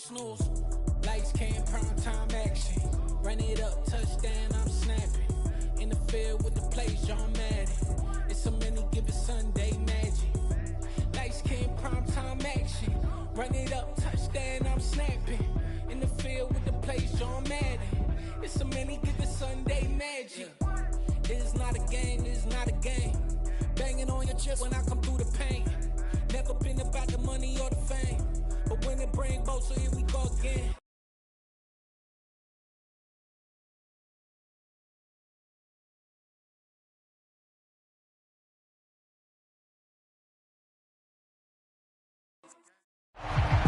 snooze. Lights came, prime time action. Run it up, touchdown, I'm snapping. In the field with the plays, John Madden. It's so many, give it Sunday magic. Lights came, prime time action. Run it up, touchdown, I'm snapping. In the field with the plays, John Madden. It's so many, give it Sunday magic. It is not a game, it is not a game. Banging on your chip when I come through the pain. Never been about the money or the fame. But when it bring both, so here we go again.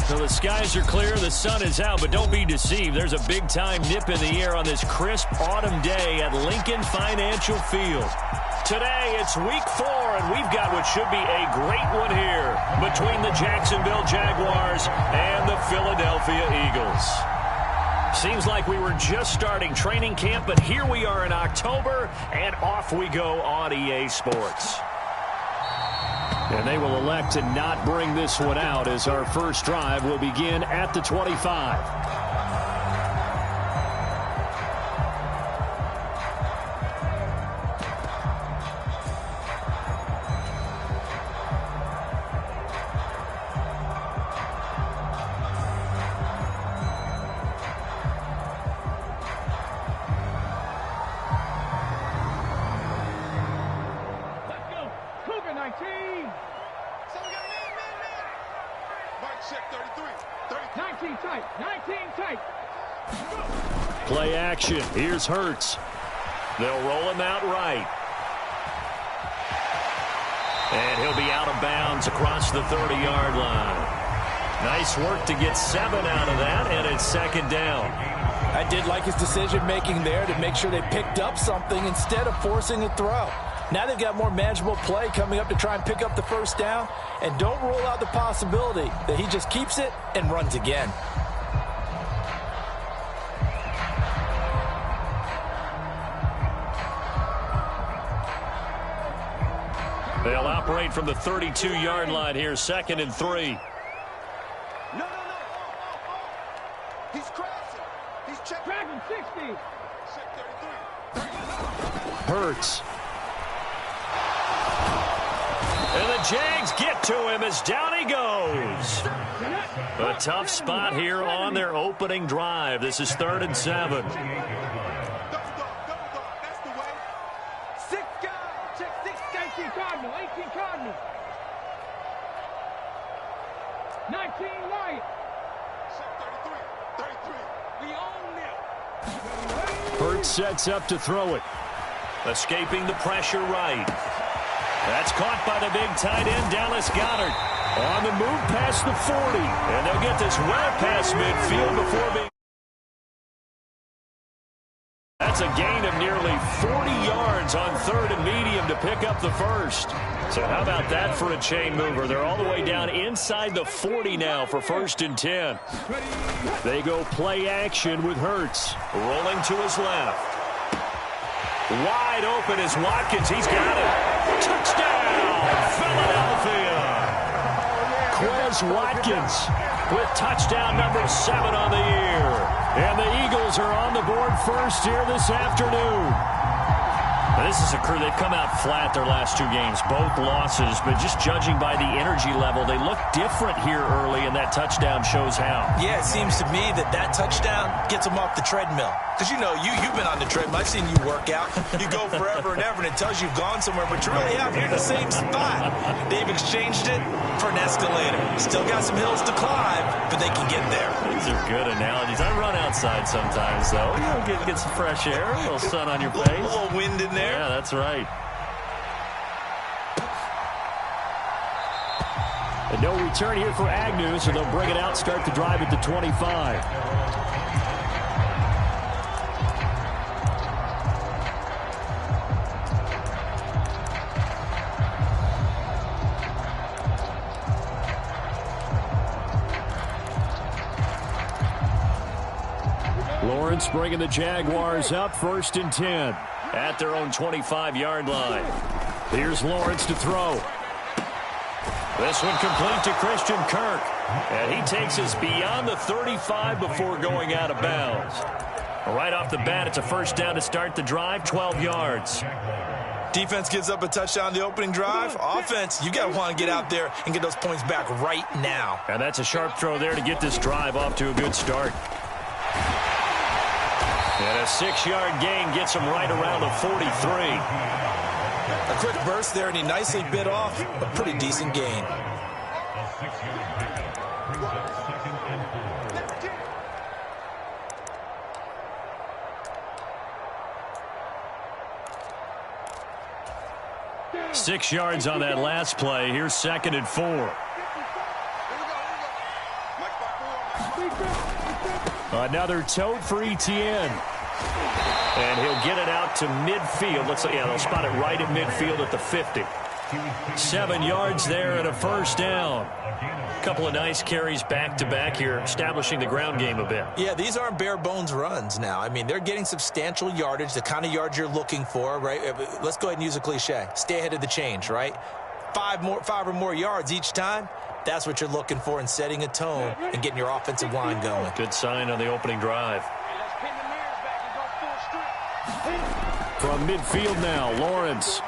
So the skies are clear, the sun is out, but don't be deceived. There's a big-time nip in the air on this crisp autumn day at Lincoln Financial Field. Today, it's week 4, and we've got what should be a great one here between the Jacksonville Jaguars and the Philadelphia Eagles. Seems like we were just starting training camp, but here we are in October, and off we go on EA Sports. And they will elect to not bring this one out as our first drive will begin at the 25. Play action. Here's Hurts. They'll roll him out right. And he'll be out of bounds across the 30-yard line. Nice work to get 7 out of that, and it's second down. I did like his decision-making there to make sure they picked up something instead of forcing a throw. Now they've got more manageable play coming up to try and pick up the first down, and don't rule out the possibility that he just keeps it and runs again. They'll operate from the 32-yard line here, 2nd and 3. No. He's crashing. He's checking 60. 33. Hurts. And the Jags get to him as down he goes. A tough spot here on their opening drive. This is 3rd and 7. Hurts sets up to throw it. Escaping the pressure right. That's caught by the big tight end, Dallas Goedert. On the move past the 40. And they'll get this well past midfield before being... That's a gain of nearly 40 yards on 3rd and medium to pick up the first. So how about that for a chain mover? They're all the way down inside the 40 now for 1st and 10. They go play action with Hurts. Rolling to his left. Wide open is Watkins. He's got it. Touchdown, Philadelphia. Quez Watkins with touchdown number 7 on the year. And the Eagles are on the board first here this afternoon. Now, this is a crew, they've come out flat their last 2 games, both losses, but just judging by the energy level, they look different here early, and that touchdown shows how. Yeah, it seems to me that touchdown gets them off the treadmill. Because, you know, you've been on the treadmill. I've seen you work out. You go forever and ever, and it tells you you've gone somewhere, but you're really out here in the same spot. They've exchanged it for an escalator. Still got some hills to climb, but they can get there. These are good analogies. I run outside sometimes, though. You know, get some fresh air, a little sun on your face. A little wind in there. Yeah, that's right. And no return here for Agnew, so they'll bring it out, start the drive at the 25. Lawrence bringing the Jaguars up, 1st and 10 at their own 25-yard line. Here's Lawrence to throw. This one complete to Christian Kirk. And he takes us beyond the 35 before going out of bounds. Right off the bat, it's a first down to start the drive, 12 yards. Defense gives up a touchdown on the opening drive. Offense, you got to want to get out there and get those points back right now. And that's a sharp throw there to get this drive off to a good start. And a 6-yard gain gets him right around the 43. A quick burst there, and he nicely bit off a pretty decent gain. Six yards on that last play. Here's 2nd and 4. Another tote for Etienne. And he'll get it out to midfield. They'll spot it right at midfield at the 50. 7 yards there and a first down. A couple of nice carries back-to-back here, establishing the ground game a bit. Yeah, these aren't bare-bones runs now. I mean, they're getting substantial yardage, the kind of yards you're looking for, right? Let's go ahead and use a cliche. Stay ahead of the change, right? 5 or more yards each time. That's what you're looking for in setting a tone and getting your offensive line going. Good sign on the opening drive. From midfield now, Lawrence.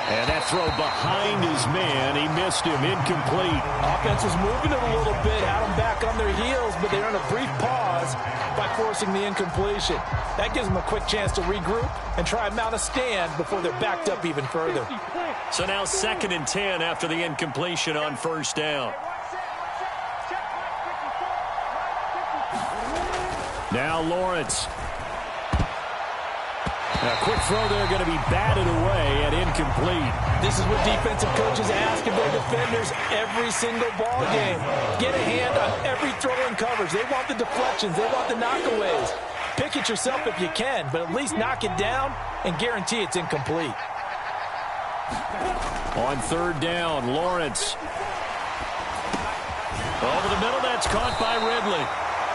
And that throw behind his man. He missed him. Incomplete. Offense was moving it a little bit, had them back on their heels, but they're in a brief pause by forcing the incompletion. That gives them a quick chance to regroup and try and mount a stand before they're backed up even further. So now 2nd and 10 after the incompletion on first down. Now Lawrence. A quick throw there, going to be batted away and incomplete. This is what defensive coaches ask of their defenders every single ball game. Get a hand on every throw in coverage. They want the deflections. They want the knockaways. Pick it yourself if you can, but at least knock it down and guarantee it's incomplete. On 3rd down, Lawrence. Over the middle, that's caught by Ridley.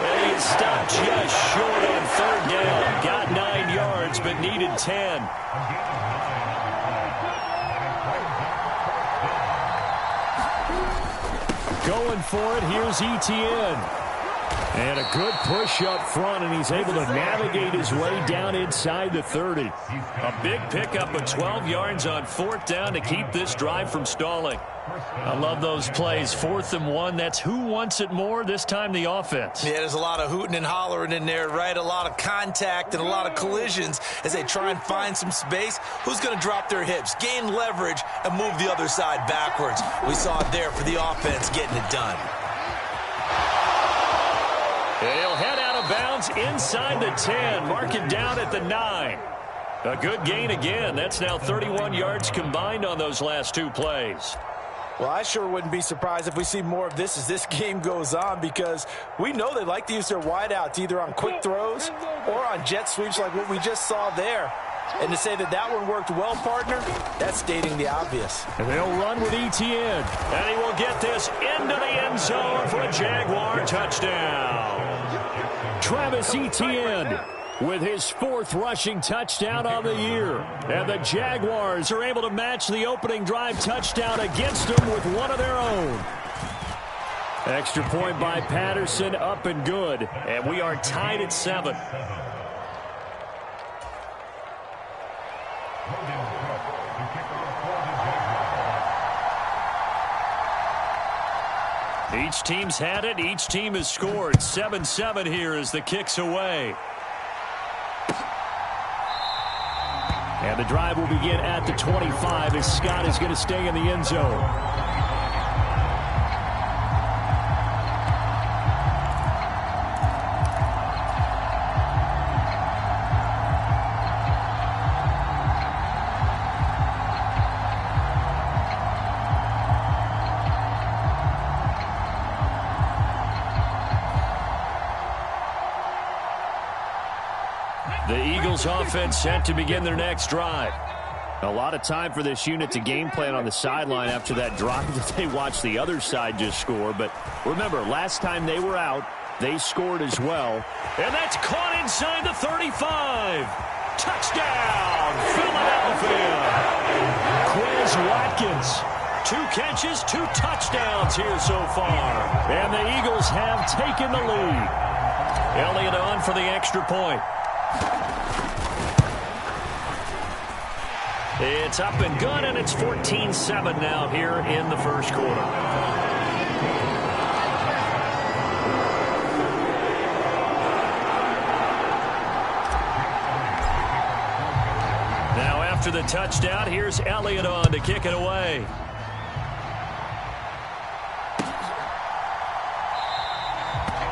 And he stopped just short on 3rd down. Got 9 yards, but needed 10. Going for it, here's Etienne. And a good push up front, and he's able to navigate his way down inside the 30. A big pickup of 12 yards on 4th down to keep this drive from stalling. I love those plays. 4th and 1. That's who wants it more, this time the offense. Yeah, there's a lot of hooting and hollering in there, right? A lot of contact and a lot of collisions as they try and find some space. Who's going to drop their hips, gain leverage, and move the other side backwards? We saw it there for the offense getting it done. He'll head out of bounds inside the 10. Mark it down at the 9. A good gain again. That's now 31 yards combined on those last 2 plays. Well, I sure wouldn't be surprised if we see more of this as this game goes on, because we know they like to use their wideouts either on quick throws or on jet sweeps like what we just saw there. And to say that that one worked well, partner, that's stating the obvious. And they'll run with Etienne. And he will get this into the end zone for a Jaguar touchdown. Travis Etienne with his 4th rushing touchdown on the year. And the Jaguars are able to match the opening drive touchdown against them with one of their own. Extra point by Patterson, up and good. And we are tied at 7. Each team's had it. Each team has scored. 7-7 here as the kick's away. And the drive will begin at the 25 as Scott is going to stay in the end zone. The Eagles offense set to begin their next drive. A lot of time for this unit to game plan on the sideline after that drive that they watched the other side just score. But remember, last time they were out, they scored as well. And that's caught inside the 35. Touchdown, Philadelphia. Quez Watkins 2 catches, 2 touchdowns here so far. And the Eagles have taken the lead. Elliott on for the extra point. It's up and good, and it's 14-7 now here in the first quarter. Now after the touchdown, here's Elliott on to kick it away.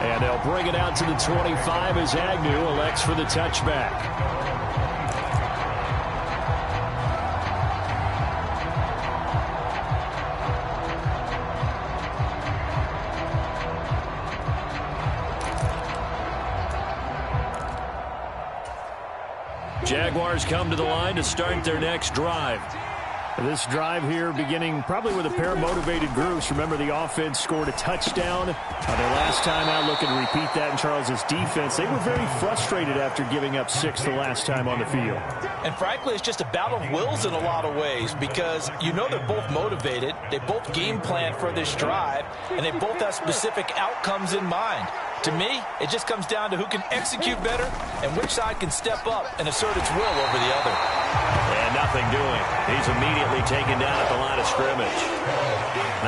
And they'll bring it out to the 25 as Agnew elects for the touchback. Jaguars come to the line to start their next drive. This drive here beginning probably with a pair of motivated groups. Remember, the offense scored a touchdown. Their last time out, looking to repeat that in Charles's defense. They were very frustrated after giving up 6 the last time on the field. And frankly, it's just a battle of wills in a lot of ways because you know they're both motivated. They both game plan for this drive, and they both have specific outcomes in mind. To me, it just comes down to who can execute better and which side can step up and assert its will over the other. And nothing doing. He's immediately taken down at the line of scrimmage.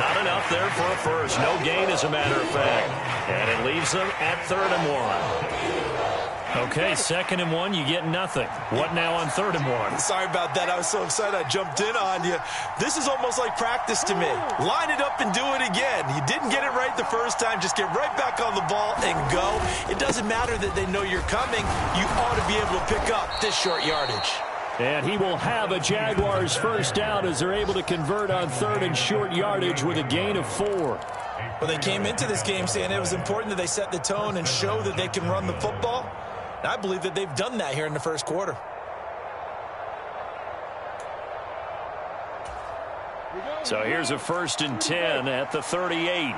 Not enough there for a first. No gain, as a matter of fact. And it leaves them at 3rd and 1. Okay, 2nd and 1, you get nothing. What now on 3rd and 1? Sorry about that. I was so excited I jumped in on you. This is almost like practice to me. Line it up and do it again. You didn't get it right the first time. Just get right back on the ball and go. It doesn't matter that they know you're coming. You ought to be able to pick up this short yardage. And he will have a Jaguars first down as they're able to convert on 3rd and short yardage with a gain of 4. Well, they came into this game saying it was important that they set the tone and show that they can run the football. And I believe that they've done that here in the first quarter. So here's a 1st and 10 at the 38.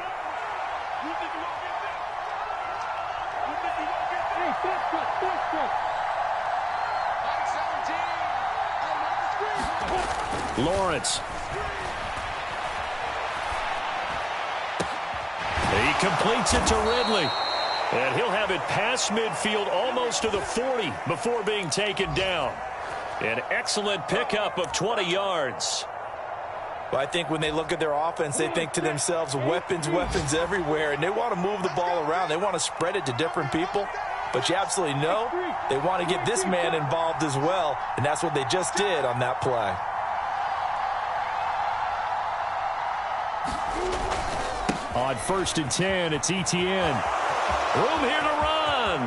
Lawrence. He completes it to Ridley. And he'll have it past midfield almost to the 40 before being taken down. An excellent pickup of 20 yards. Well, I think when they look at their offense, they think to themselves, weapons, weapons everywhere, and they want to move the ball around. They want to spread it to different people. But you absolutely know they want to get this man involved as well, and that's what they just did on that play. On 1st and 10, it's Etienne. Room here to run.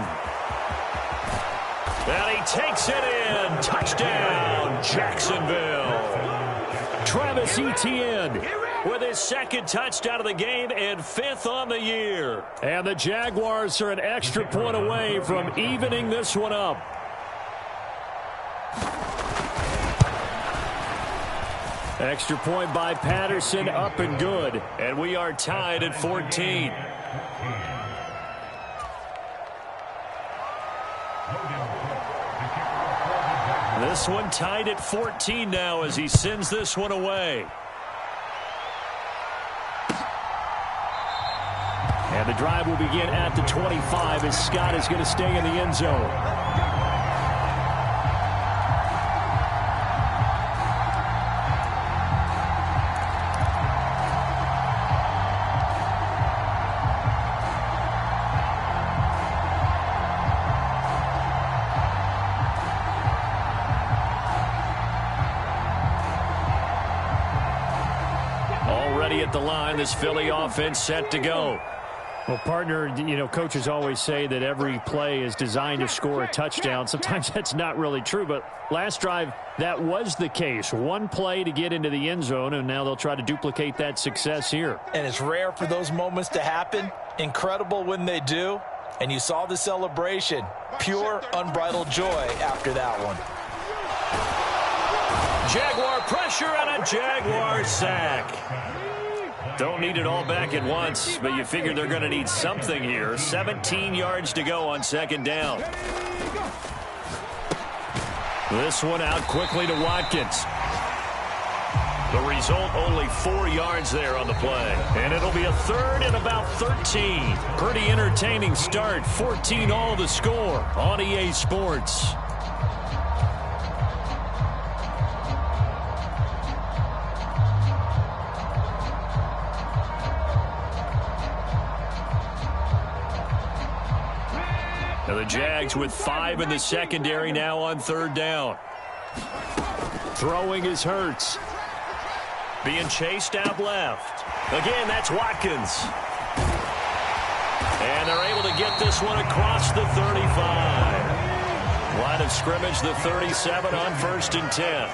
And he takes it in. Touchdown, Jacksonville. Travis Etienne with his 2nd touchdown of the game and 5th on the year. And the Jaguars are an extra point away from evening this one up. Extra point by Patterson, up and good. And we are tied at 14. This one tied at 14 now as he sends this one away. And the drive will begin at the 25 as Scott is going to stay in the end zone. At the line, this Philly offense set to go. Well, partner, you know, coaches always say that every play is designed to score a touchdown. Sometimes that's not really true, but last drive, that was the case. One play to get into the end zone, and now they'll try to duplicate that success here. And it's rare for those moments to happen. Incredible when they do. And you saw the celebration. Pure, unbridled joy after that one. Jaguar pressure and a Jaguar sack. Don't need it all back at once, but you figure they're going to need something here. 17 yards to go on 2nd down. This one out quickly to Watkins. The result, only 4 yards there on the play. And it'll be a third and about 13. Pretty entertaining start. 14 all the score on EA Sports. Now the Jags with 5 in the secondary now on third down. Throwing is Hurts. Being chased out left. Again, that's Watkins. And they're able to get this one across the 35. Line of scrimmage, the 37 on 1st and 10.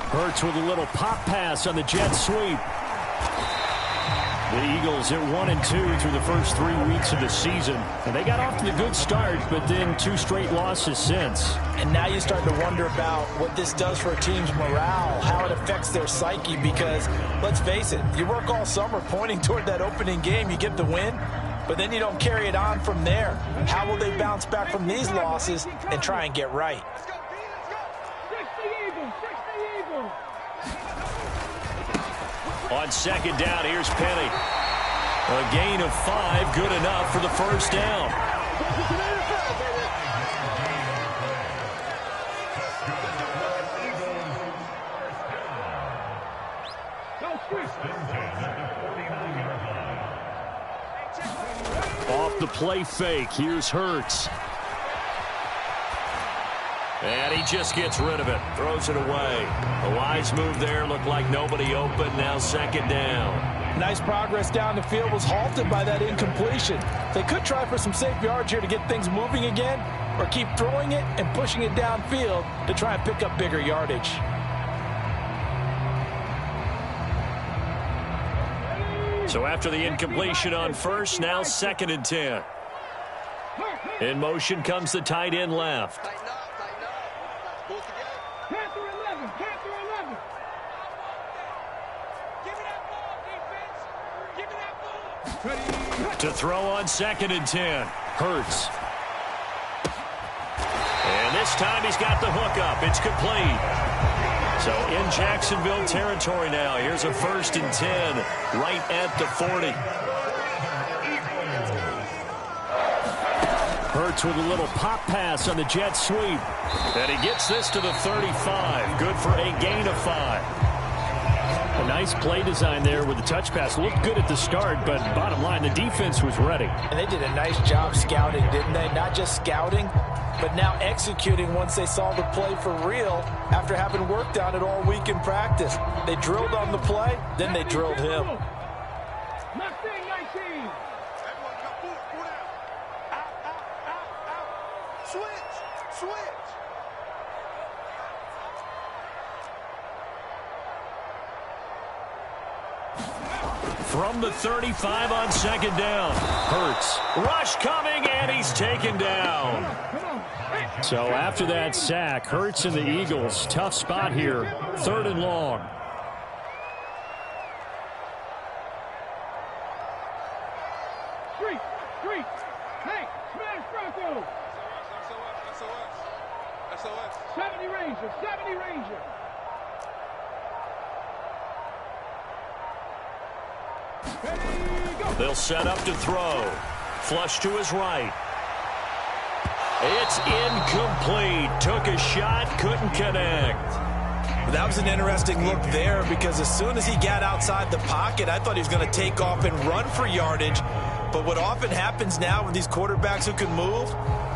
Hurts with a little pop pass on the jet sweep. The Eagles at 1-2 through the first 3 weeks of the season. And they got off to the good start, but then 2 straight losses since. And now you start to wonder about what this does for a team's morale, how it affects their psyche, because let's face it, you work all summer pointing toward that opening game, you get the win, but then you don't carry it on from there. How will they bounce back from these losses and try and get right? On 2nd down, here's Penny. A gain of 5, good enough for the first down. Off the play fake, here's Hurts. And he just gets rid of it. Throws it away. A wise move there. Looked like nobody open. Now 2nd down. Nice progress down the field. Was halted by that incompletion. They could try for some safe yards here to get things moving again, or keep throwing it and pushing it downfield to try and pick up bigger yardage. So after the incompletion on 1st, now 2nd and 10. In motion comes the tight end left. To throw on 2nd and 10. Hurts. And this time he's got the hook up. It's complete. So in Jacksonville territory now. Here's a 1st and 10 right at the 40. Hurts with a little pop pass on the jet sweep. And he gets this to the 35. Good for a gain of 5. A nice play design there with the touch pass. Looked good at the start, but bottom line, the defense was ready. And they did a nice job scouting, didn't they? Not just scouting, but now executing once they saw the play for real after having worked on it all week in practice. They drilled on the play, then they drilled him. From the 35 on 2nd down. Hurts. Rush coming, and he's taken down. So after that sack, Hurts and the Eagles, tough spot here. 3rd and long. Hey, smash Bronco. SOS. 70 Ranger. They'll set up to throw. Flush to his right. It's incomplete. Took a shot, couldn't connect. That was an interesting look there, because as soon as he got outside the pocket, I thought he was going to take off and run for yardage. But what often happens now with these quarterbacks who can move,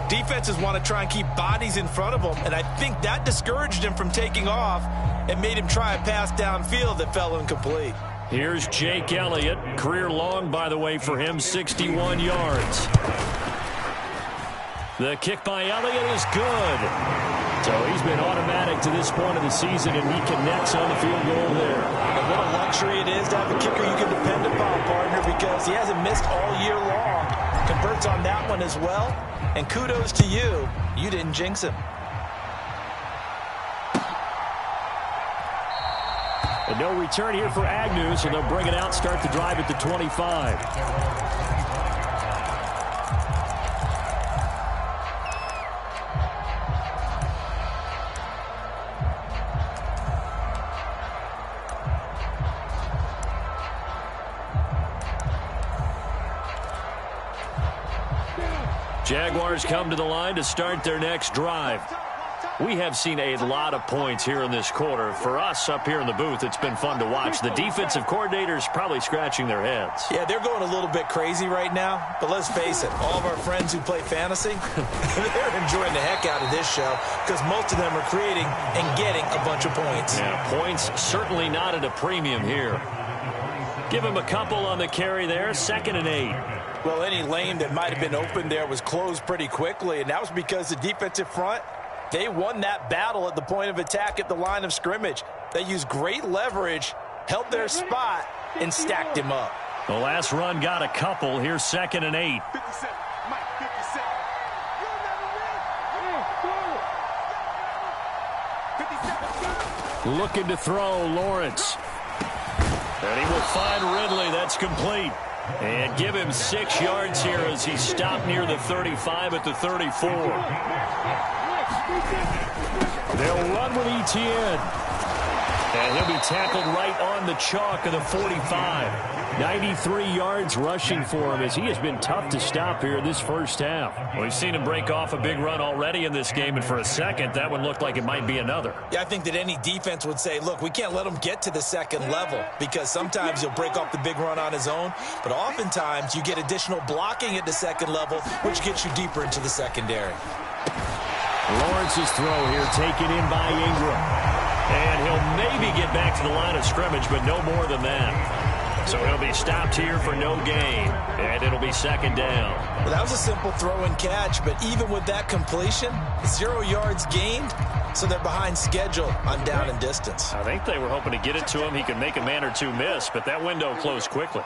defenses want to try and keep bodies in front of them, and I think that discouraged him from taking off and made him try a pass downfield that fell incomplete. Here's Jake Elliott. Career long, by the way, for him, 61 yards. The kick by Elliott is good. So he's been automatic to this point of the season, and he connects on the field goal there. And what a luxury it is to have a kicker you can depend upon, partner, because he hasn't missed all year long. Converts on that one as well. And kudos to you. You didn't jinx him. And no return here for Agnew, so they'll bring it out, start the drive at the 25. Jaguars come to the line to start their next drive. We have seen a lot of points here in this quarter. For us up here in the booth, it's been fun to watch. The defensive coordinators probably scratching their heads. Yeah, they're going a little bit crazy right now. But let's face it, all of our friends who play fantasy, they're enjoying the heck out of this show because most of them are creating and getting a bunch of points. Yeah, points certainly not at a premium here. Give him a couple on the carry there, 2nd and 8. Well, any lane that might have been open there was closed pretty quickly, and that was because the defensive front, they won that battle at the point of attack at the line of scrimmage. They used great leverage, held their spot, and stacked him up. The last run got a couple. Here's 2nd and 8. 57. Mike, 57. Looking to throw, Lawrence. And he will find Ridley. That's complete. And give him 6 yards here as he stopped near the 35 at the 34. They'll run with Etienne. And he'll be tackled right on the chalk of the 45. 93 yards rushing for him as he has been tough to stop here this first half. Well, we've seen him break off a big run already in this game, and for a second, that one looked like it might be another. Yeah, I think that any defense would say, look, we can't let him get to the second level because sometimes he'll break off the big run on his own, but oftentimes you get additional blocking at the second level, which gets you deeper into the secondary. Lawrence's throw here taken in by Ingram. And he'll maybe get back to the line of scrimmage, but no more than that. So he'll be stopped here for no gain, and it'll be 2nd down. Well, that was a simple throw and catch, but even with that completion, 0 yards gained, so they're behind schedule on down and distance. I think they were hoping to get it to him. He could make a man or two miss, but that window closed quickly.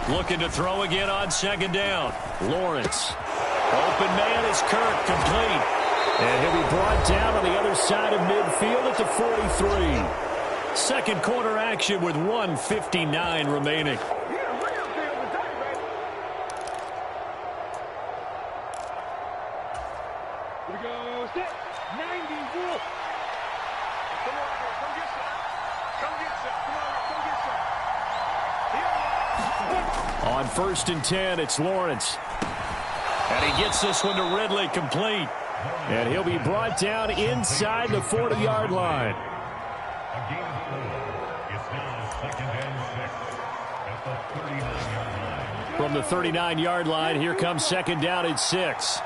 Looking to throw again on 2nd down. Lawrence. Open man is Kirk, complete. And he'll be brought down on the other side of midfield at the 43. Second quarter action with 1:59 remaining. On 1st and 10, it's Lawrence. And he gets this one to Ridley, complete. And he'll be brought down inside the 40-yard line. From the 39-yard line, here comes 2nd down and 6.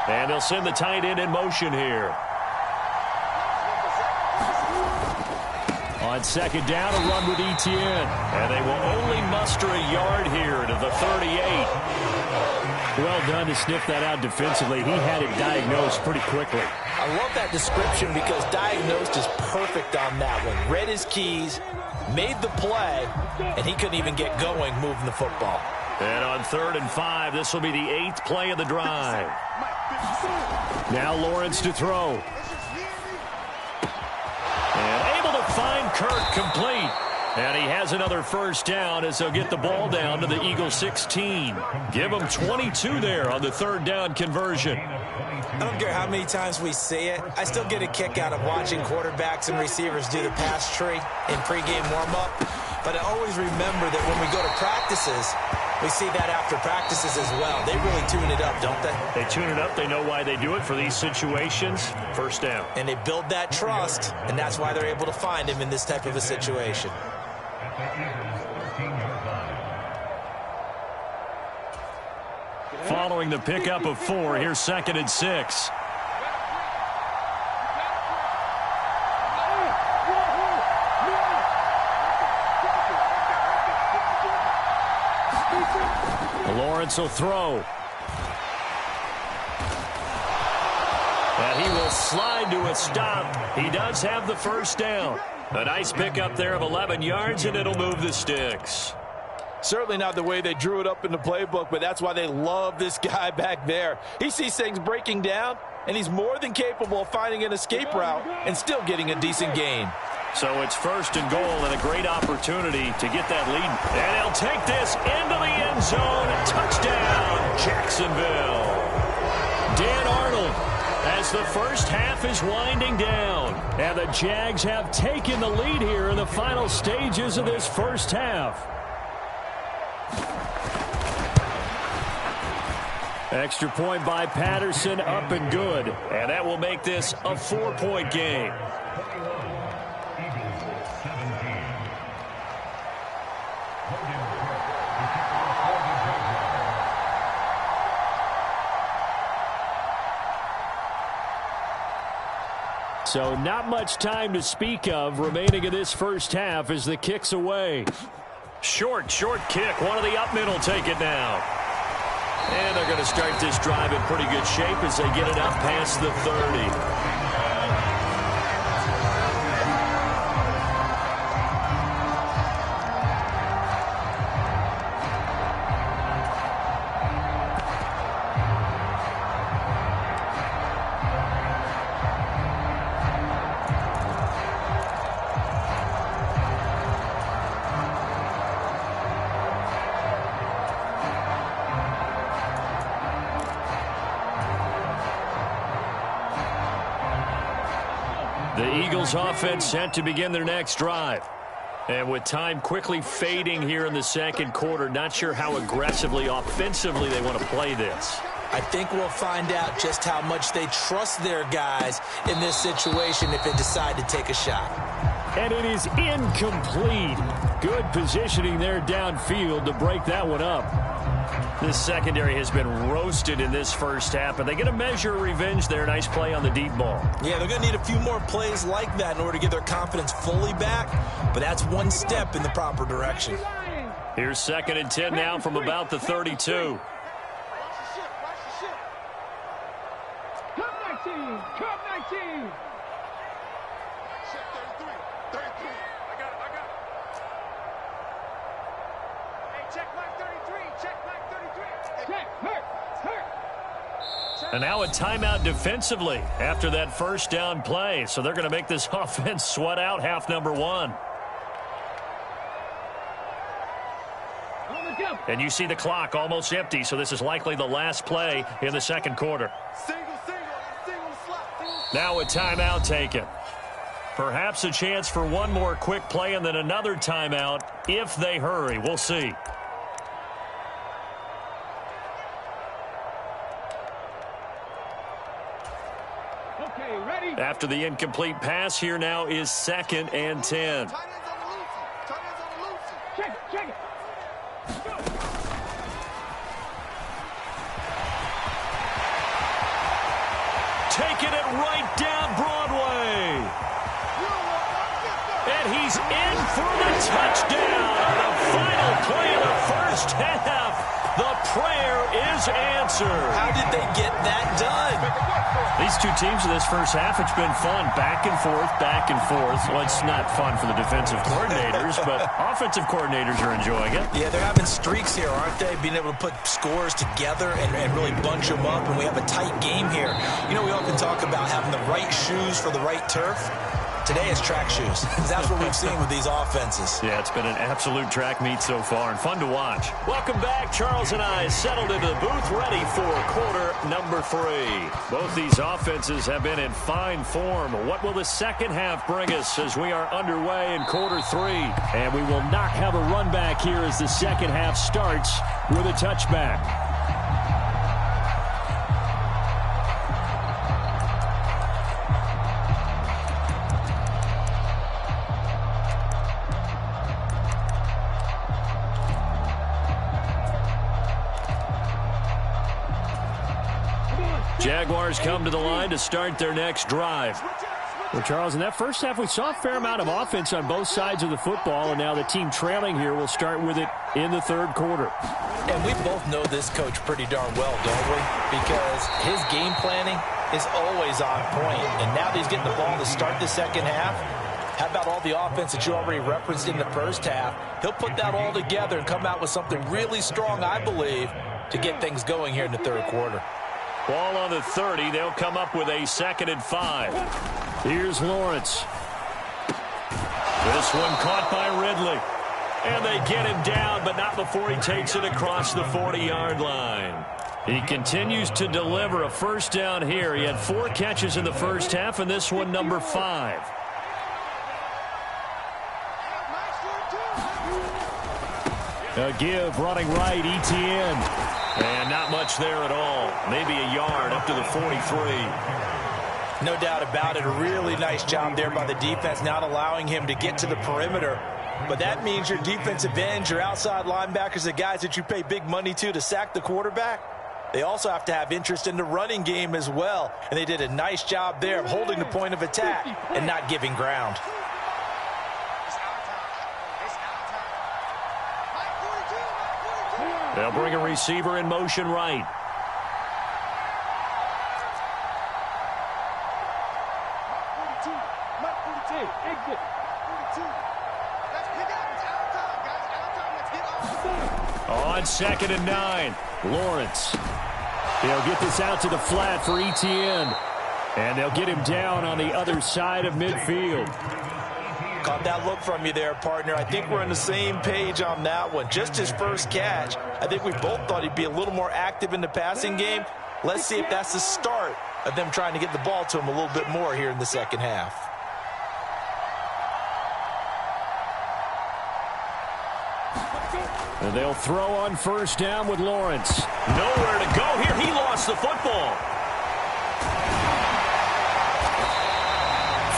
And they'll send the tight end in motion here. On 2nd down, a run with Etienne. And they will only muster a yard here to the 38. Well done to sniff that out defensively. He had it diagnosed pretty quickly. I love that description because diagnosed is perfect on that one. Read his keys, made the play, and he couldn't even get going moving the football. And on 3rd and 5, this will be the 8th play of the drive. Now Lawrence to throw. And able to find Kirk, complete. And he has another first down as they'll get the ball down to the Eagles 16. Give them 22 there on the 3rd down conversion. I don't care how many times we see it. I still get a kick out of watching quarterbacks and receivers do the pass tree in pregame warm-up. But I always remember that when we go to practices, we see that after practices as well. They really tune it up, don't they? They tune it up. They know why they do it for these situations. First down. And they build that trust, and that's why they're able to find him in this type of a situation. Following the pickup of 4, here's 2nd and 6. Lawrence will throw. And he will slide to a stop. He does have the first down. A nice pickup there of 11 yards, and it'll move the sticks. Certainly not the way they drew it up in the playbook, but that's why they love this guy back there. He sees things breaking down, and he's more than capable of finding an escape route and still getting a decent gain. So it's 1st and goal and a great opportunity to get that lead. And he'll take this into the end zone. Touchdown, Jacksonville. Dan Arnold as the first half is winding down. And the Jags have taken the lead here in the final stages of this first half. Extra point by Patterson, up and good. And that will make this a 4-point game. So not much time to speak of remaining in this first half as the kick's away. Short kick. One of the up middle take it now. And they're going to start this drive in pretty good shape as they get it up past the 30. The Eagles offense set to begin their next drive. And with time quickly fading here in the second quarter, not sure how aggressively, offensively they want to play this. I think we'll find out just how much they trust their guys in this situation if they decide to take a shot. And it is incomplete. Good positioning there downfield to break that one up. This secondary has been roasted in this first half, and they get a measure of revenge there. Nice play on the deep ball. Yeah, they're going to need a few more plays like that in order to get their confidence fully back, but that's one step in the proper direction. Here's 2nd and 10 now from about the 32. Come 19! Come 19! Check 33. I got it. Hey, check mark 33. Check mark 33. Check. Hurt. And now a timeout defensively after that first down play. So they're going to make this offense sweat out half number 1. And you see the clock almost empty, so this is likely the last play in the second quarter. Now a timeout taken. Perhaps a chance for one more quick play and then another timeout if they hurry. We'll see. Okay, ready? After the incomplete pass, here now is 2nd and 10. Check it. Taking it right down Broadway. And he's in for the touchdown. The final play of the first half. The prayer is answered. How did they get that done? These two teams in this first half, it's been fun. Back and forth, back and forth. Well, it's not fun for the defensive coordinators, but offensive coordinators are enjoying it. Yeah, they're having streaks here, aren't they? Being able to put scores together and really bunch them up, and we have a tight game here. You know, we often talk about having the right shoes for the right turf. Today it's track shoes. That's what we've seen with these offenses. Yeah, it's been an absolute track meet so far and fun to watch. Welcome back. Charles and I settled into the booth ready for quarter number 3. Both these offenses have been in fine form. What will the second half bring us as we are underway in quarter 3? And we will not have a run back here as the second half starts with a touchback. Jaguars come to the line to start their next drive. Well, Charles, in that first half, we saw a fair amount of offense on both sides of the football, and now the team trailing here will start with it in the third quarter. And we both know this coach pretty darn well, don't we? Because his game planning is always on point. And now that he's getting the ball to start the second half, How about all the offense that you already referenced in the first half? He'll put that all together and come out with something really strong, I believe, to get things going here in the third quarter. Ball on the 30. They'll come up with a 2nd and 5. Here's Lawrence. This one caught by Ridley. And they get him down, but not before he takes it across the 40-yard line. He continues to deliver a first down here. He had 4 catches in the first half, and this one number 5. A give running right, Etienne. And not much there at all. Maybe a yard up to the 43. No doubt about it. A really nice job there by the defense, not allowing him to get to the perimeter. But that means your defensive ends, your outside linebackers, the guys that you pay big money to sack the quarterback, they also have to have interest in the running game as well. And they did a nice job there of holding the point of attack and not giving ground. They'll bring a receiver in motion right. On 2nd and 9, Lawrence. They'll get this out to the flat for Etienne. And they'll get him down on the other side of midfield. Caught that look from you there, partner. I think we're on the same page on that one. Just his first catch. I think we both thought he'd be a little more active in the passing game. Let's see if that's the start of them trying to get the ball to him a little bit more here in the second half. And they'll throw on first down with Lawrence. Nowhere to go here. He lost the football.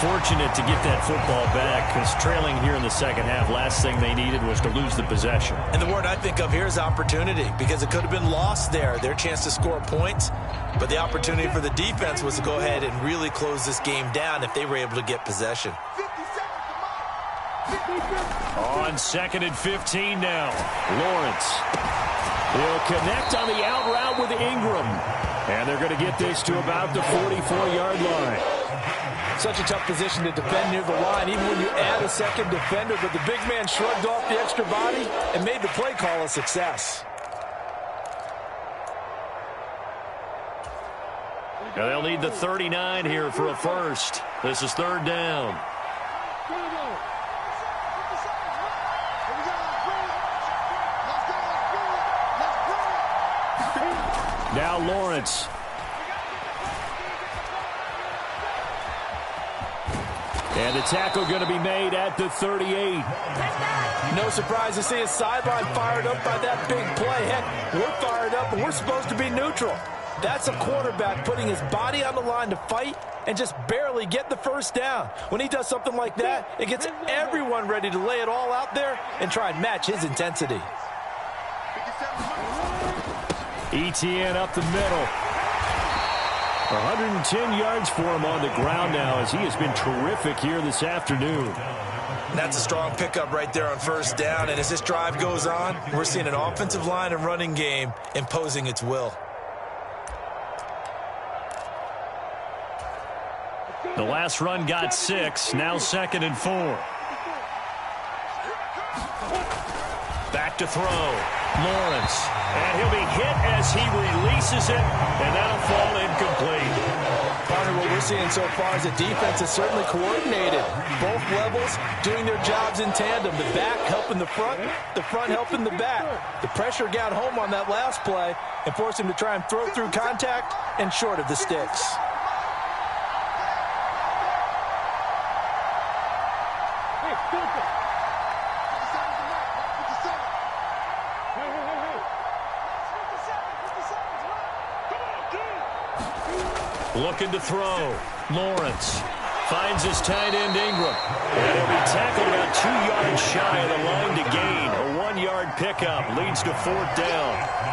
Fortunate to get that football back, because trailing here in the second half, last thing they needed was to lose the possession. And the word I think of here is opportunity, because it could have been lost there, their chance to score points. But the opportunity for the defense was to go ahead and really close this game down if they were able to get possession. On 2nd and 15 now, Lawrence. He'll connect on the out route with Ingram. And they're going to get this to about the 44-yard line. Such a tough position to defend near the line, even when you add a second defender. But the big man shrugged off the extra body and made the play call a success. Now they'll need the 39 here for a first. This is 3rd down. Now Lawrence. And the tackle going to be made at the 38. No surprise to see his sideline fired up by that big play. Heck, we're fired up, and we're supposed to be neutral. That's a quarterback putting his body on the line to fight and just barely get the first down. When he does something like that, it gets everyone ready to lay it all out there and try and match his intensity. Etienne up the middle. 110 yards for him on the ground now, as he has been terrific here this afternoon. That's a strong pickup right there on first down. And as this drive goes on, we're seeing an offensive line and running game imposing its will. The last run got 6. Now 2nd and 4. Back to throw. Lawrence. And he'll be hit as he releases it, and that'll fall incomplete. Partner, what we're seeing so far is the defense is certainly coordinated. Both levels doing their jobs in tandem. The back helping the front helping the back. The pressure got home on that last play and forced him to try and throw through contact and short of the sticks. Looking to throw. Lawrence finds his tight end Ingram. And he'll be tackled about 2 yards shy of the line to gain. A 1-yard pickup leads to 4th down.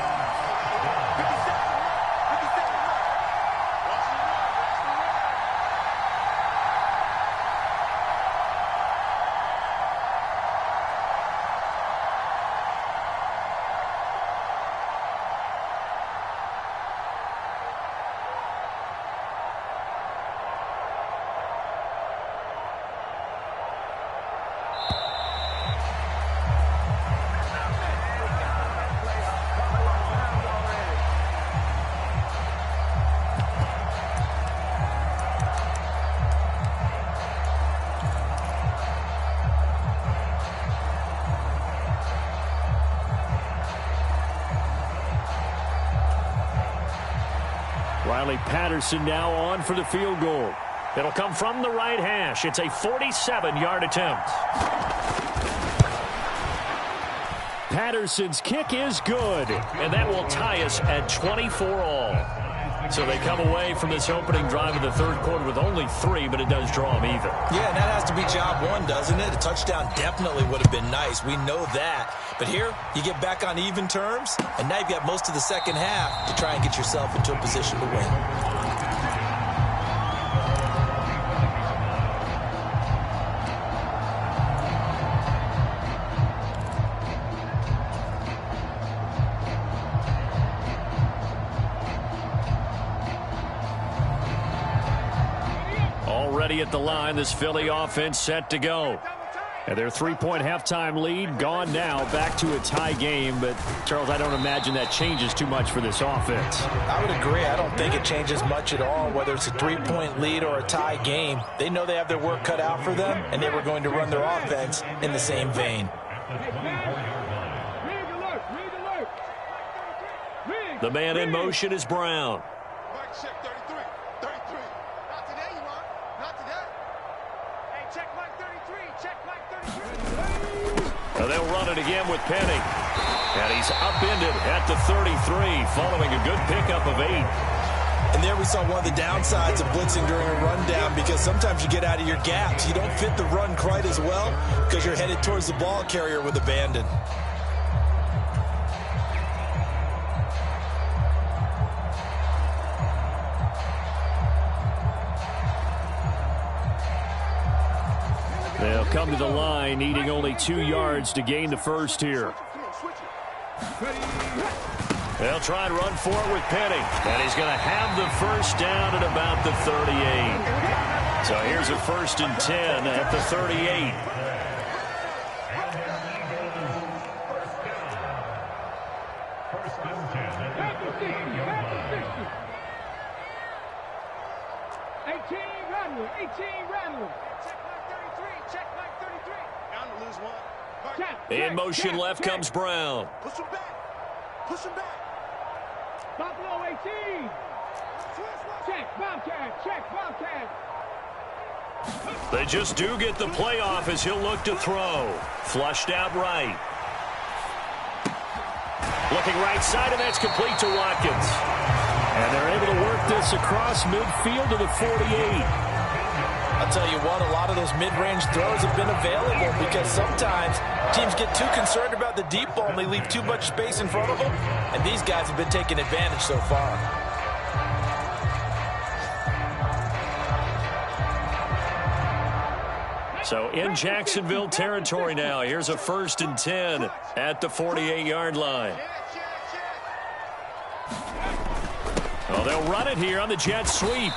Riley Patterson now on for the field goal. It'll come from the right hash. It's a 47-yard attempt. Patterson's kick is good, and that will tie us at 24 all. So they come away from this opening drive of the third quarter with only 3, but it does draw them even. Yeah, and that has to be job one, doesn't it? A touchdown definitely would have been nice. We know that. But here, you get back on even terms, and now you've got most of the second half to try and get yourself into a position to win. At the line, this Philly offense set to go. And their 3-point halftime lead gone now, back to a tie game. But, Charles, I don't imagine that changes too much for this offense. I would agree. I don't think it changes much at all, whether it's a 3-point lead or a tie game. They know they have their work cut out for them, and they were going to run their offense in the same vein. The man in motion is Brown. They'll run it again with Penny. And he's upended at the 33, following a good pickup of 8. And there we saw one of the downsides of blitzing during a rundown, because sometimes you get out of your gaps. You don't fit the run quite as well because you're headed towards the ball carrier with abandon. They'll come to the line, needing only 2 yards to gain the first here. They'll try and run for it with Penny. And he's going to have the first down at about the 38. So here's a 1st and 10 at the 38. In motion left comes Brown. Push him back. Push him back. Buffalo 18. Check, Bobcat. Check, Bobcat. They just do get the playoff as he'll look to throw. Flushed out right. Looking right side, and that's complete to Watkins. And they're able to work this across midfield to the 48. I'll tell you what, a lot of those mid-range throws have been available because sometimes teams get too concerned about the deep ball and they leave too much space in front of them, and these guys have been taking advantage so far. So in Jacksonville territory now, here's a 1st and 10 at the 48-yard line. Well, they'll run it here on the jet sweep.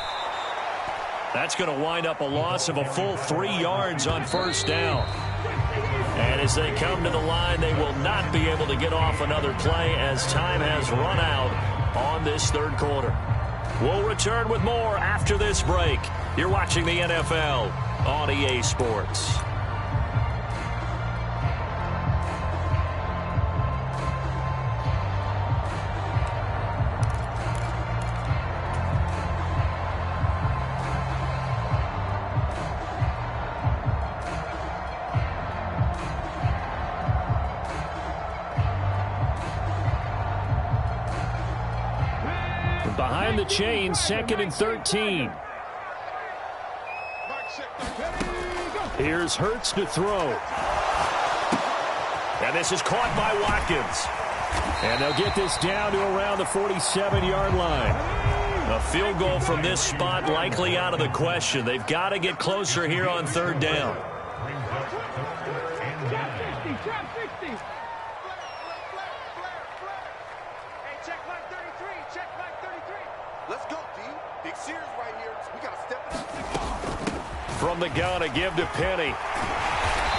That's going to wind up a loss of a full 3 yards on 1st down. And as they come to the line, they will not be able to get off another play as time has run out on this third quarter. We'll return with more after this break. You're watching the NFL on EA Sports. Behind the chain, 2nd and 13. Here's Hurts to throw. And this is caught by Watkins. And they'll get this down to around the 47-yard line. A field goal from this spot likely out of the question. They've got to get closer here on 3rd down. From the gun, a give to Penny.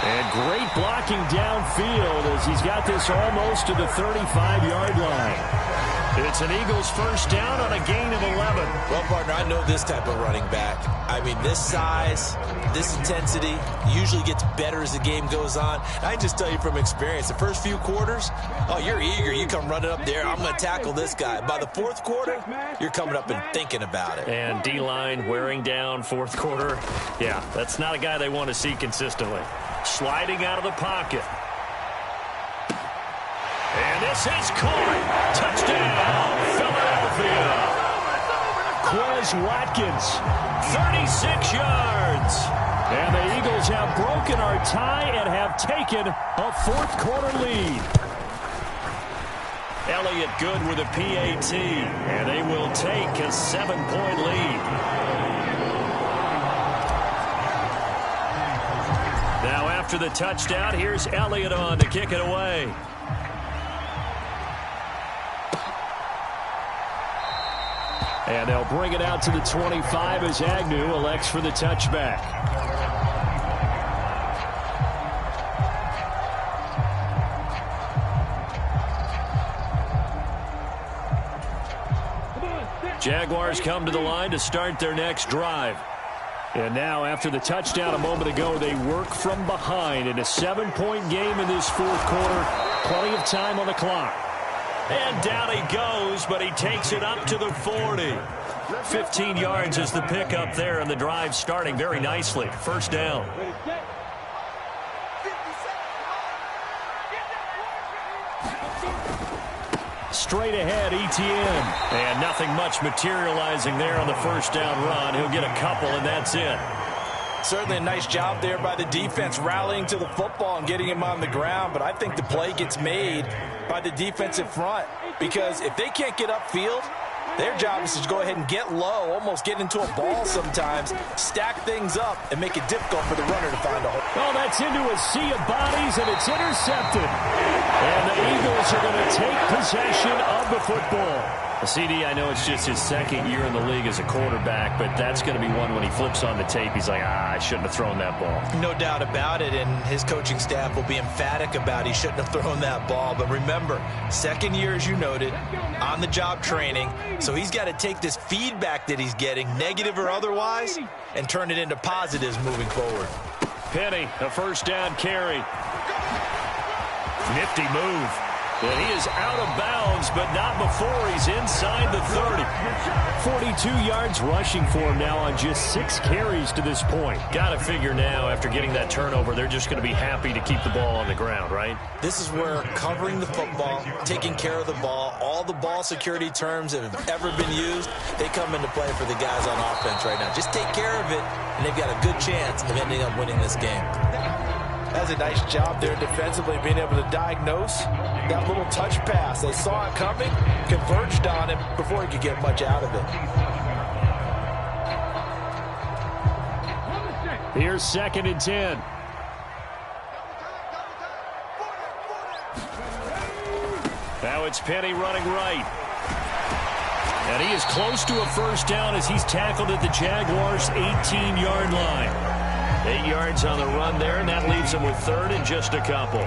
And great blocking downfield as he's got this almost to the 35-yard line. It's an Eagles 1st down on a gain of 11. Well, partner, I know this type of running back. I mean, this size, this intensity usually gets better as the game goes on. I can just tell you from experience, the first few quarters, oh, you're eager. You come running up there, I'm going to tackle this guy. By the fourth quarter, you're coming up and thinking about it. And D-line wearing down fourth quarter. Yeah, that's not a guy they want to see consistently. Sliding out of the pocket. And this is caught. Touchdown, Philadelphia. Quez Watkins, 36 yards. And the Eagles have broken our tie and have taken a fourth quarter lead. Elliott good with a PAT, and they will take a 7-point lead. Now after the touchdown, here's Elliott on to kick it away. And they'll bring it out to the 25 as Agnew elects for the touchback. Jaguars come to the line to start their next drive. And now after the touchdown a moment ago, they work from behind in a 7-point game in this fourth quarter. Plenty of time on the clock. And down he goes, but he takes it up to the 40. 15 yards is the pickup there, and the drive starting very nicely. First down. Straight ahead, Etienne. And nothing much materializing there on the first down run. He'll get a couple, and that's it. Certainly a nice job there by the defense rallying to the football and getting him on the ground, but I think the play gets made by the defensive front because if they can't get upfield, their job is to go ahead and get low, almost get into a ball sometimes, stack things up, and make it difficult for the runner to find a hole. Oh, that's into a sea of bodies, and it's intercepted. And the Eagles are going to take possession of the football. CD, I know it's just his second year in the league as a quarterback, but that's going to be one when he flips on the tape. He's like, I shouldn't have thrown that ball. No doubt about it, and his coaching staff will be emphatic about he shouldn't have thrown that ball. But remember, second year, as you noted, on-the-job training, so he's got to take this feedback that he's getting, negative or otherwise, and turn it into positives moving forward. Penny, a first down carry. Nifty move. And he is out of bounds, but not before he's inside the 30. 42 yards rushing for him now on just 6 carries to this point. Got to figure now, after getting that turnover, they're just going to be happy to keep the ball on the ground, right? This is where covering the football, taking care of the ball, all the ball security terms that have ever been used, they come into play for the guys on offense right now. Just take care of it, and they've got a good chance of ending up winning this game. That's a nice job there defensively, being able to diagnose that little touch pass. They saw it coming, converged on him before he could get much out of it. Here's 2nd and 10. Now it's Penny running right. And he is close to a first down as he's tackled at the Jaguars' 18-yard line. 8 yards on the run there, and that leaves them with 3rd and just a couple.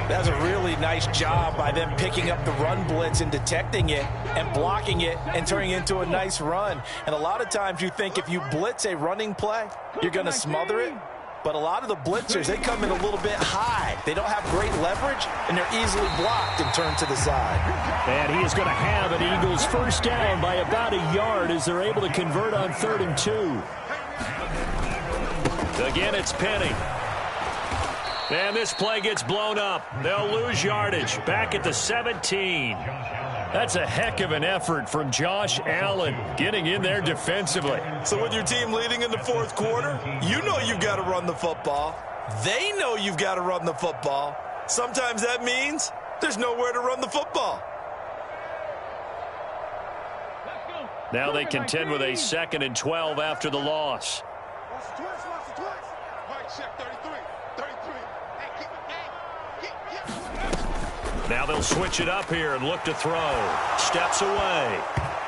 That's a really nice job by them picking up the run blitz and detecting it and blocking it and turning it into a nice run. And a lot of times you think if you blitz a running play, you're going to smother it. But a lot of the blitzers, they come in a little bit high. They don't have great leverage, and they're easily blocked and turned to the side. And he is going to have an Eagles first down by about a yard as they're able to convert on 3rd and 2. Again, it's Penny. And this play gets blown up. They'll lose yardage. Back at the 17. That's a heck of an effort from Josh Allen getting in there defensively. So with your team leading in the fourth quarter, you know you've got to run the football. They know you've got to run the football. Sometimes that means there's nowhere to run the football. Now they contend with a 2nd and 12 after the loss. Now they'll switch it up here and look to throw. Steps away.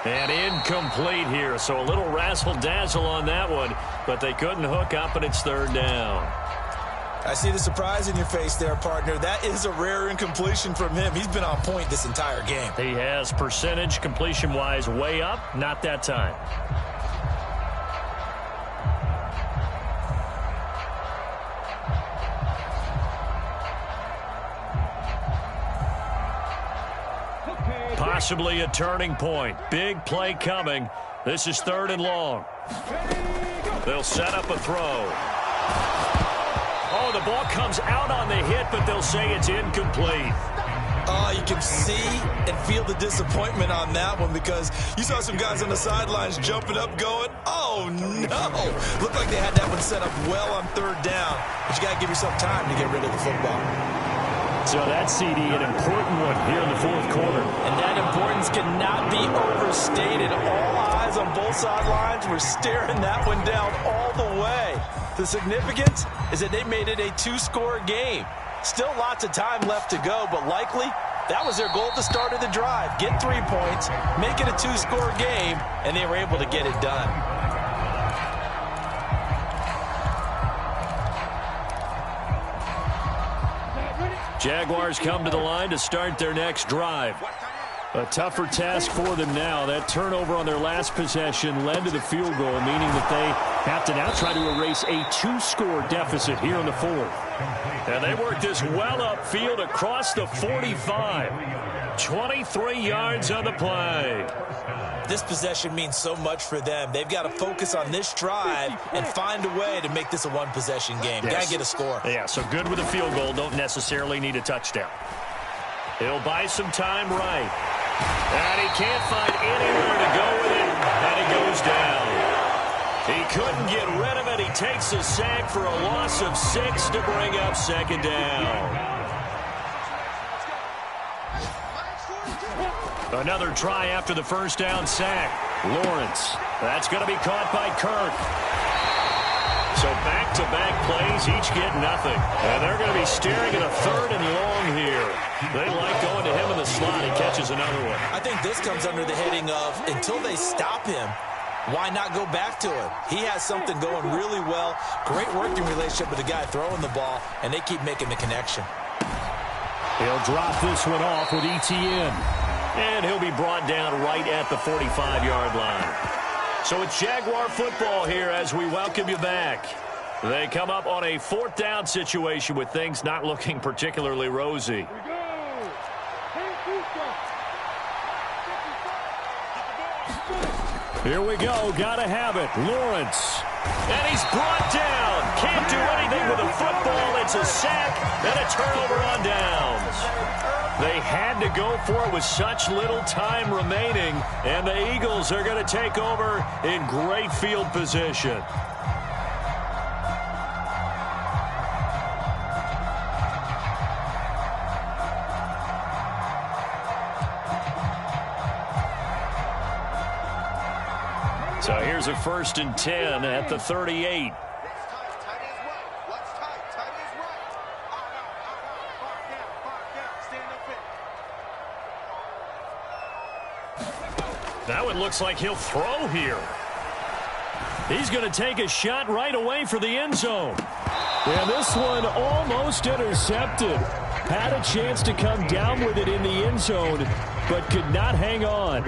And incomplete here. So a little razzle-dazzle on that one, but they couldn't hook up, and it's 3rd down. I see the surprise in your face there, partner. That is a rare incompletion from him. He's been on point this entire game. He has percentage completion-wise way up. Not that time. Possibly a turning point. Big play coming. This is 3rd and long. They'll set up a throw. Oh, the ball comes out on the hit, but they'll say it's incomplete. Oh, you can see and feel the disappointment on that one because you saw some guys on the sidelines jumping up going, oh, no. Looked like they had that one set up well on 3rd down, but you got to give yourself time to get rid of the football. So that's, CD, an important one here in the 4th quarter. And that importance cannot be overstated. All eyes on both sidelines were staring that one down all the way. The significance is that they made it a 2-score game. Still lots of time left to go, but likely that was their goal at the start of the drive. Get 3 points, make it a 2-score game, and they were able to get it done. Jaguars come to the line to start their next drive. A tougher task for them now. That turnover on their last possession led to the field goal, meaning that they have to now try to erase a 2-score deficit here in the 4th. And they work this well upfield across the 45. 23 yards on the play. This possession means so much for them. They've got to focus on this drive and find a way to make this a one-possession game. Yes. Got to get a score. Yeah, so good with a field goal. Don't necessarily need a touchdown. He'll buy some time right. And he can't find anywhere to go with it. And he goes down. He couldn't get rid of it. He takes a sack for a loss of 6 to bring up 2nd down. Another try after the 1st down sack. Lawrence. That's going to be caught by Kirk. So back-to-back plays, each get nothing. And they're going to be staring at a 3rd and long here. They like going to him in the slot. He catches another one. I think this comes under the heading of until they stop him, why not go back to him? He has something going really well. Great working relationship with the guy throwing the ball, and they keep making the connection. He'll drop this one off with ETN. And he'll be brought down right at the 45-yard line. So it's Jaguar football here as we welcome you back. They come up on a 4th down situation with things not looking particularly rosy. Here we go. Gotta have it. Lawrence. And he's brought down. Can't do anything with the football. It's a sack and a turnover on downs. They had to go for it with such little time remaining, and the Eagles are going to take over in great field position. So here's a 1st and 10 at the 38. That one looks like he'll throw here. He's going to take a shot right away for the end zone. And this one almost intercepted. Had a chance to come down with it in the end zone, but could not hang on.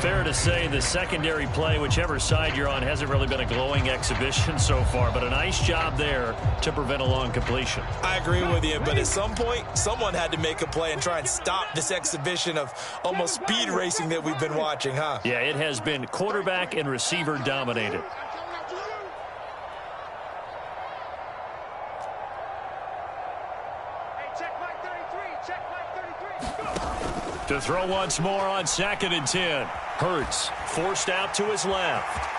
Fair to say the secondary play, whichever side you're on, hasn't really been a glowing exhibition so far, but a nice job there to prevent a long completion. I agree with you, but at some point, someone had to make a play and try and stop this exhibition of almost speed racing that we've been watching, huh? Yeah, it has been quarterback and receiver dominated. To throw once more on 2nd and 10. Hurts forced out to his left.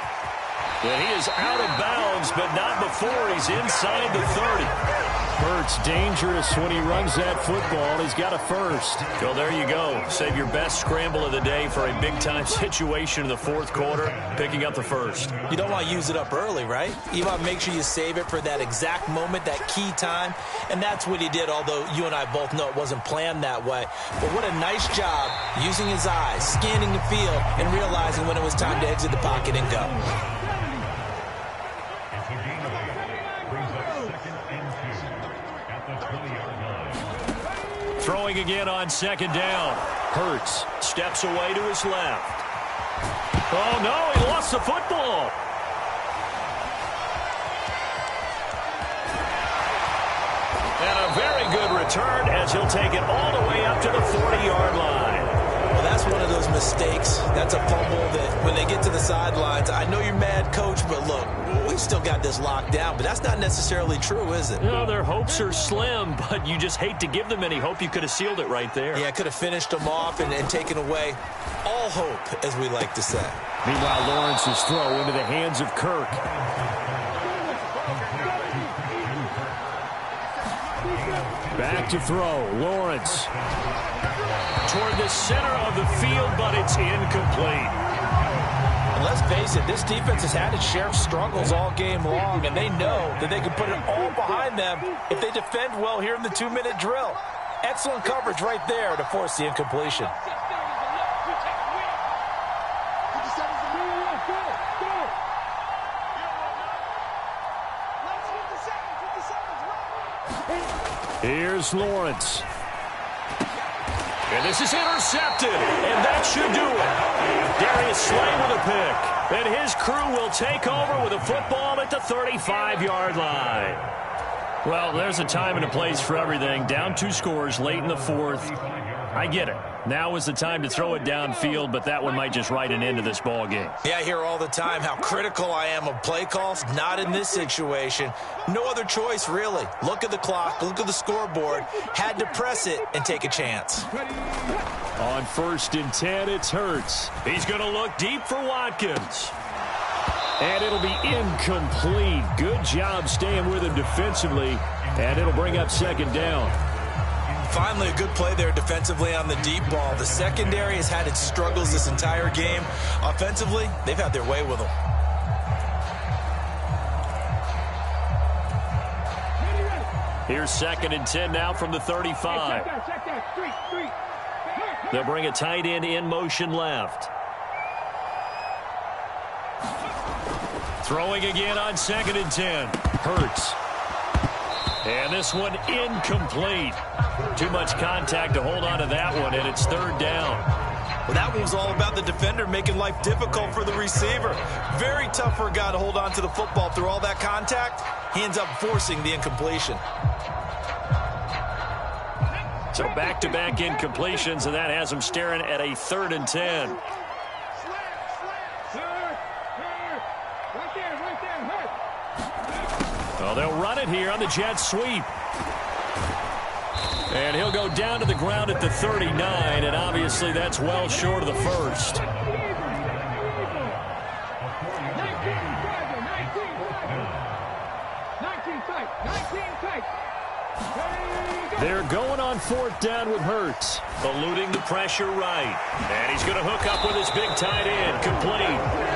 And he is out of bounds, but not before he's inside the 30. Hurts dangerous when he runs that football. He's got a 1st. Well, there you go. Save your best scramble of the day for a big-time situation in the 4th quarter, picking up the 1st. You don't want to use it up early, right? You want to make sure you save it for that exact moment, that key time. And that's what he did, although you and I both know it wasn't planned that way. But what a nice job using his eyes, scanning the field, and realizing when it was time to exit the pocket and go. Throwing again on second down. Hurts steps away to his left. Oh, no, he lost the football. And a very good return as he'll take it all the way up to the 40-yard line. Well, that's one of those mistakes. That's a fumble that when they get to the sidelines, I know you're mad, coach, but look, we've still got this locked down, but that's not necessarily true, is it? No, their hopes are slim, but you just hate to give them any hope. You could have sealed it right there. Yeah, could have finished them off and taken away all hope, as we like to say. Meanwhile, Lawrence's throw into the hands of Kirk. Back to throw. Lawrence. Toward the center of the field, but it's incomplete. And let's face it, this defense has had its share of struggles all game long, and they know that they can put it all behind them if they defend well here in the 2-minute drill. Excellent coverage right there to force the incompletion. Here's Lawrence. And this is intercepted, and that should do it. Darius Slay with a pick. And his crew will take over with a football at the 35-yard line. Well, there's a time and a place for everything. Down 2 scores late in the 4th. I get it. Now is the time to throw it downfield, but that one might just write an end to this ball game. Yeah, I hear all the time how critical I am of play calls. Not in this situation. No other choice, really. Look at the clock. Look at the scoreboard. Had to press it and take a chance. On 1st and 10, it's Hurts. He's going to look deep for Watkins. And it'll be incomplete. Good job staying with him defensively. And it'll bring up 2nd down. Finally, a good play there defensively on the deep ball. The secondary has had its struggles this entire game. Offensively, they've had their way with them. Here's 2nd and 10 now from the 35. They'll bring a tight end in motion left. Throwing again on 2nd and 10. Hurts. And this one incomplete. Too much contact to hold on to that one, and it's 3rd down. Well, that one was all about the defender making life difficult for the receiver. Very tough for a guy to hold on to the football through all that contact. He ends up forcing the incompletion. So back-to-back incompletions, and that has him staring at a 3rd and 10. Well, they'll run it here on the jet sweep. And he'll go down to the ground at the 39, and obviously that's well short of the 1st. They're going on 4th down with Hurts. Eluding the pressure right. And he's going to hook up with his big tight end. Complete.